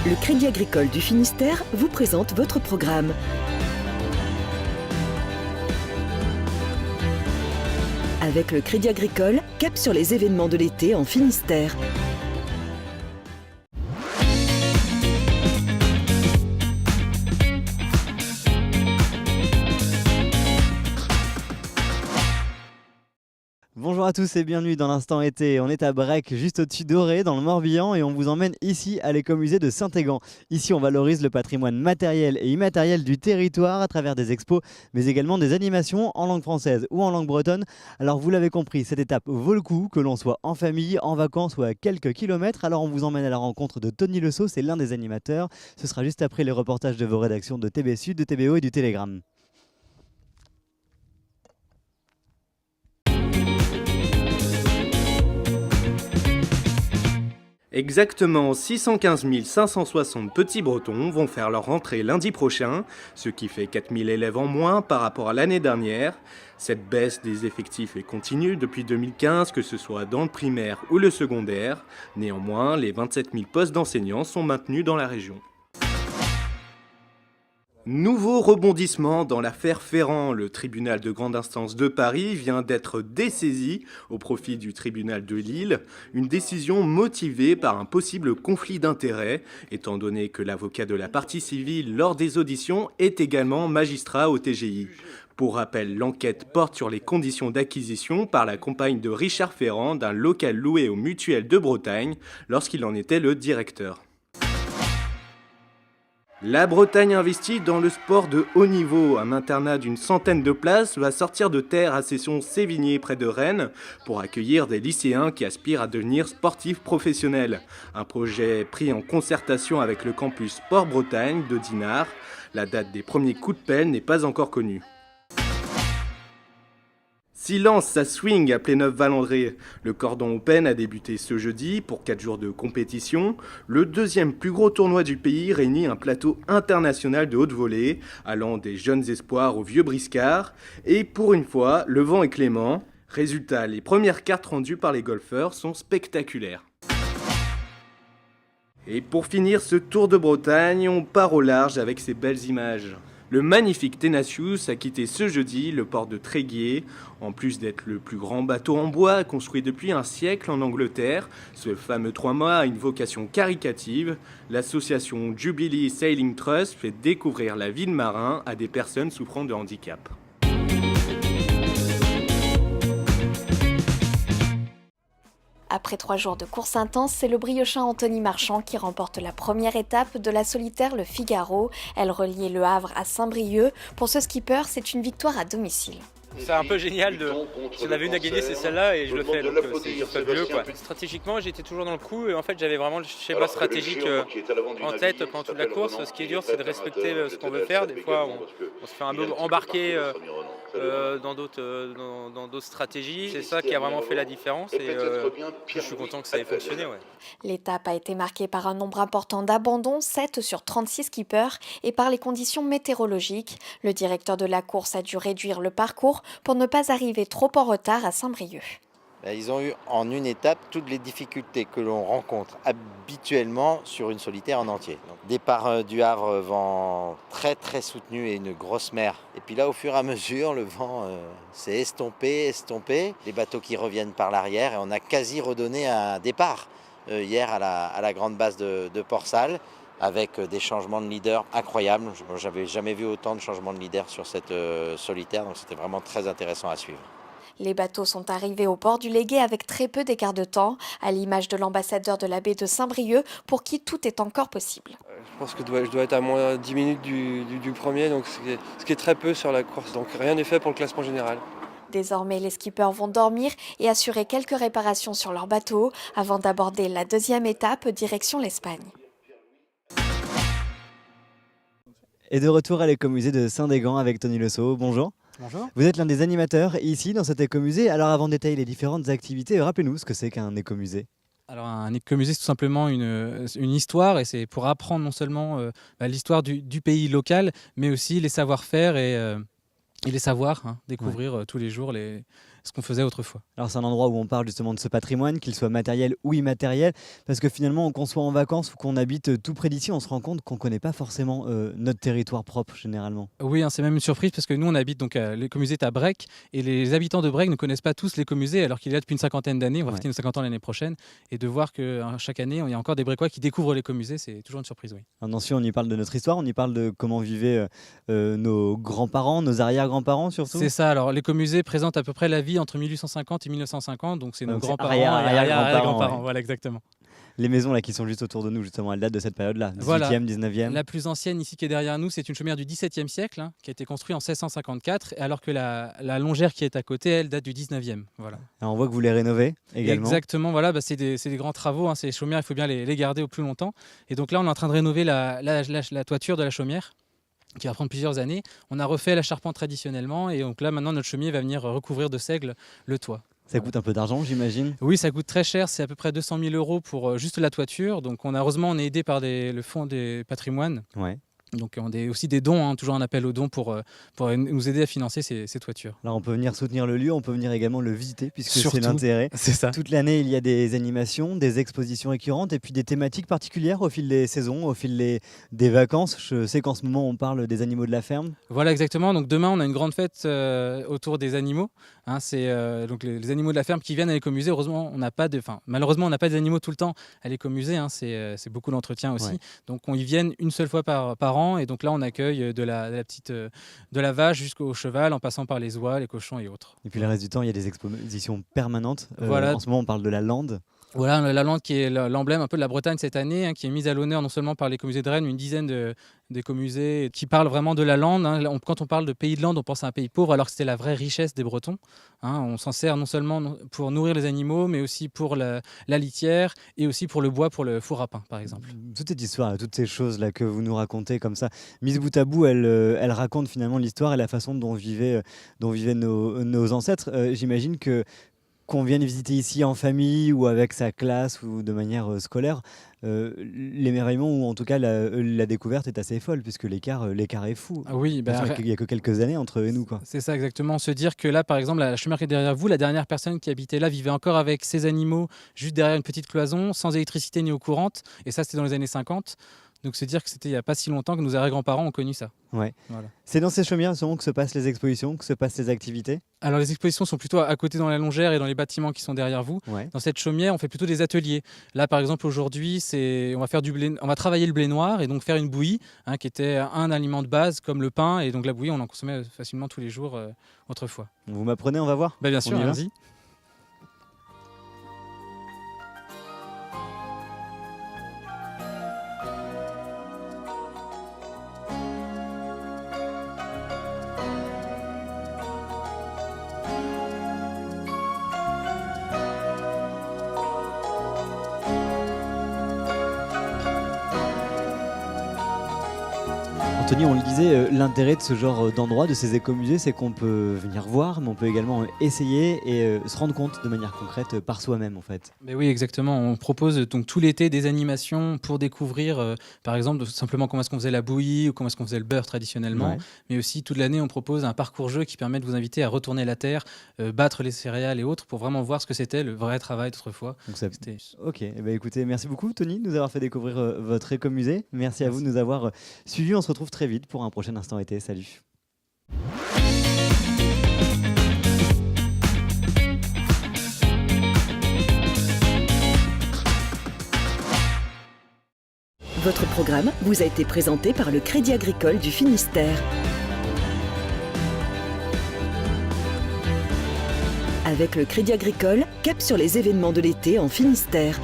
Le Crédit Agricole du Finistère vous présente votre programme. Avec le Crédit Agricole, cap sur les événements de l'été en Finistère. Bonjour à tous et bienvenue dans l'Instant été. On est à Brec, juste au-dessus d'Auray, dans le Morbihan, et on vous emmène ici à l'écomusée de Saint-Égan. Ici, on valorise le patrimoine matériel et immatériel du territoire à travers des expos, mais également des animations en langue française ou en langue bretonne. Alors vous l'avez compris, cette étape vaut le coup, que l'on soit en famille, en vacances ou à quelques kilomètres. Alors on vous emmène à la rencontre de Tony Lesaut, c'est l'un des animateurs. Ce sera juste après les reportages de vos rédactions de TB Sud, de TBO et du Télégramme. Exactement 615 560 petits Bretons vont faire leur rentrée lundi prochain, ce qui fait 4000 élèves en moins par rapport à l'année dernière. Cette baisse des effectifs est continue depuis 2015, que ce soit dans le primaire ou le secondaire. Néanmoins, les 27 000 postes d'enseignants sont maintenus dans la région. Nouveau rebondissement dans l'affaire Ferrand. Le tribunal de grande instance de Paris vient d'être dessaisi au profit du tribunal de Lille. Une décision motivée par un possible conflit d'intérêts, étant donné que l'avocat de la partie civile lors des auditions est également magistrat au TGI. Pour rappel, l'enquête porte sur les conditions d'acquisition par la compagne de Richard Ferrand d'un local loué au Mutuel de Bretagne lorsqu'il en était le directeur. La Bretagne investit dans le sport de haut niveau. Un internat d'une centaine de places va sortir de terre à Cesson-Sévigné près de Rennes pour accueillir des lycéens qui aspirent à devenir sportifs professionnels. Un projet pris en concertation avec le campus Sport Bretagne de Dinard. La date des premiers coups de pelle n'est pas encore connue. Silence, ça swing à Pléneuf-Valandré. Le cordon open a débuté ce jeudi pour 4 jours de compétition. Le deuxième plus gros tournoi du pays réunit un plateau international de haute volée, allant des jeunes espoirs aux vieux briscards. Et pour une fois, le vent est clément. Résultat, les premières cartes rendues par les golfeurs sont spectaculaires. Et pour finir ce tour de Bretagne, on part au large avec ces belles images. Le magnifique Tenacious a quitté ce jeudi le port de Tréguier. En plus d'être le plus grand bateau en bois construit depuis un siècle en Angleterre, ce fameux 3 mâts a une vocation caritative. L'association Jubilee Sailing Trust fait découvrir la vie de marin à des personnes souffrant de handicap. Après 3 jours de course intense, c'est le briochin Anthony Marchand qui remporte la première étape de la solitaire Le Figaro. Elle reliait Le Havre à Saint-Brieuc. Pour ce skipper, c'est une victoire à domicile. C'est un peu génial si on avait une à gagner, c'est celle-là et je le fais, donc c'est fabuleux quoi. Stratégiququement, j'étais toujours dans le coup et en fait j'avais vraiment le schéma stratégique en tête pendant toute la course. Ce qui est dur, c'est de respecter ce qu'on veut faire. Des fois, on se fait un peu embarquer dans d'autres stratégies. C'est ça qui a vraiment fait la différence et je suis content que ça ait fonctionné. Ouais. L'étape a été marquée par un nombre important d'abandons, 7 sur 36 skippers, et par les conditions météorologiques. Le directeur de la course a dû réduire le parcours pour ne pas arriver trop en retard à Saint-Brieuc. Ils ont eu en une étape toutes les difficultés que l'on rencontre habituellement sur une solitaire en entier. Donc, départ du Havre, vent très très soutenu et une grosse mer. Et puis là, au fur et à mesure, le vent s'est estompé. Les bateaux qui reviennent par l'arrière et on a quasi redonné un départ hier à la grande base de Port-Salle, avec des changements de leader incroyables. Je n'avais jamais vu autant de changements de leader sur cette solitaire, donc c'était vraiment très intéressant à suivre. Les bateaux sont arrivés au port du Légué avec très peu d'écart de temps, à l'image de l'ambassadeur de la baie de Saint-Brieuc, pour qui tout est encore possible. Je pense que je dois être à moins 10 minutes du premier, donc ce qui est très peu sur la course. Donc rien n'est fait pour le classement général. Désormais, les skippers vont dormir et assurer quelques réparations sur leur bateau avant d'aborder la deuxième étape direction l'Espagne. Et de retour à l'écomusée de Saint-Égan avec Tony Lesaut. Bonjour. Bonjour. Vous êtes l'un des animateurs ici dans cet écomusée. Alors avant de détailler les différentes activités, rappelez-nous ce que c'est qu'un écomusée. Alors un écomusée, c'est tout simplement une histoire, et c'est pour apprendre non seulement l'histoire du pays local, mais aussi les savoir-faire et les savoirs, découvrir tous les jours ce qu'on faisait autrefois. Alors c'est un endroit où on parle justement de ce patrimoine, qu'il soit matériel ou immatériel, parce que finalement, qu'on soit en vacances ou qu'on habite tout près d'ici, on se rend compte qu'on ne connaît pas forcément notre territoire propre généralement. Oui, hein, c'est même une surprise parce que nous, on habite donc l'écomusée est à Brec et les habitants de Brec ne connaissent pas tous l'écomusée alors qu'il est là depuis une cinquantaine d'années. On va fêter nos 50 ans l'année prochaine et de voir que chaque année, il y a encore des Brécois qui découvrent l'écomusée, c'est toujours une surprise, oui. Alors Nancy, on y parle de notre histoire, on y parle de comment vivaient nos grands-parents, nos arrière-grands-parents surtout. C'est ça, alors l'écomusée présente à peu près la vie entre 1850 et 1950, donc c'est nos Donc c'est grands-parents arrière-grands-parents, voilà exactement. Les maisons là qui sont juste autour de nous, justement, elles datent de cette période-là, 18e, Voilà. 19e. La plus ancienne ici qui est derrière nous, c'est une chaumière du XVIIe siècle hein, qui a été construite en 1654, alors que la longère qui est à côté, elle date du 19e. Voilà. Et on voit que vous les rénovez également. Exactement, voilà, c'est des grands travaux, hein, ces chaumières, il faut bien les garder au plus longtemps. Et donc là, on est en train de rénover la toiture de la chaumière, qui va prendre plusieurs années. On a refait la charpente traditionnellement, et donc là, maintenant, notre chaumier va venir recouvrir de seigle le toit. Ça coûte un peu d'argent, j'imagine. Oui, ça coûte très cher, c'est à peu près 200 000 € pour juste la toiture. Donc heureusement, on est aidé par le fonds des patrimoines. Ouais. Donc on a aussi des dons, hein, toujours un appel aux dons pour nous aider à financer ces toitures. Là, on peut venir soutenir le lieu, on peut venir également le visiter, puisque Surtout, c'est l'intérêt. c'est ça. Toute l'année, il y a des animations, des expositions récurrentes et puis des thématiques particulières au fil des saisons, au fil des vacances. Je sais qu'en ce moment, on parle des animaux de la ferme. Voilà, exactement. Donc demain, on a une grande fête autour des animaux. Hein, c'est donc les animaux de la ferme qui viennent à l'écomusée. Heureusement, malheureusement, on n'a pas des animaux tout le temps à l'écomusée. Hein, c'est beaucoup d'entretien aussi. Ouais. Donc on y vient une seule fois par an. Et donc là, on accueille de la vache jusqu'au cheval, en passant par les oies, les cochons et autres. Et puis le reste du temps, il y a des expositions permanentes. Voilà. En ce moment, on parle de la lande. Voilà, la lande qui est l'emblème un peu de la Bretagne cette année, hein, qui est mise à l'honneur non seulement par l'écomusée de Rennes, une dizaine d'écomusées qui parlent vraiment de la lande. Hein. Quand on parle de pays de lande, on pense à un pays pauvre, alors que c'était la vraie richesse des Bretons. Hein. On s'en sert non seulement pour nourrir les animaux, mais aussi pour la litière et aussi pour le bois, pour le four à pain, par exemple. Toute cette histoire, toutes ces choses-là que vous nous racontez comme ça, mises bout à bout, elles racontent finalement l'histoire et la façon dont vivaient nos ancêtres. J'imagine qu'on vienne visiter ici en famille ou avec sa classe ou de manière scolaire, l'émerveillement ou en tout cas la découverte est assez folle puisque l'écart est fou. Ah oui, Il n'y a que quelques années entre eux et nous, quoi. C'est ça exactement. Se dire que là, par exemple, la chaumière qui est derrière vous, la dernière personne qui habitait là vivait encore avec ses animaux juste derrière une petite cloison, sans électricité ni eau courante. Et ça, c'était dans les années 50. Donc se dire que c'était il n'y a pas si longtemps que nos arrière-grands-parents ont connu ça. Ouais. Voilà. C'est dans ces chaumières justement que se passent les expositions, que se passent les activités. Alors les expositions sont plutôt à côté dans la longère et dans les bâtiments qui sont derrière vous. Ouais. Dans cette chaumière, on fait plutôt des ateliers. Là, par exemple, aujourd'hui, on va travailler le blé noir et donc faire une bouillie, hein, qui était un aliment de base comme le pain. Et donc la bouillie, on en consommait facilement tous les jours autrefois. Vous m'apprenez, on va voir. Bien sûr, On y va allons-y. Anthony, on le disait, l'intérêt de ce genre d'endroit, de ces écomusées, c'est qu'on peut venir voir, mais on peut également essayer et se rendre compte de manière concrète par soi-même en fait. Mais oui, exactement. On propose donc tout l'été des animations pour découvrir, par exemple, simplement comment est-ce qu'on faisait la bouillie ou comment est-ce qu'on faisait le beurre traditionnellement. Ouais. Mais aussi, toute l'année, on propose un parcours jeu qui permet de vous inviter à retourner la terre, battre les céréales et autres pour vraiment voir ce que c'était le vrai travail d'autrefois. Donc ça... Ok, eh ben, écoutez, merci beaucoup Tony de nous avoir fait découvrir votre écomusée. Merci à vous de nous avoir suivis. On se retrouve très vite pour un prochain Instant été. Salut. Votre programme vous a été présenté par le Crédit Agricole du Finistère. Avec le Crédit Agricole, cap sur les événements de l'été en Finistère.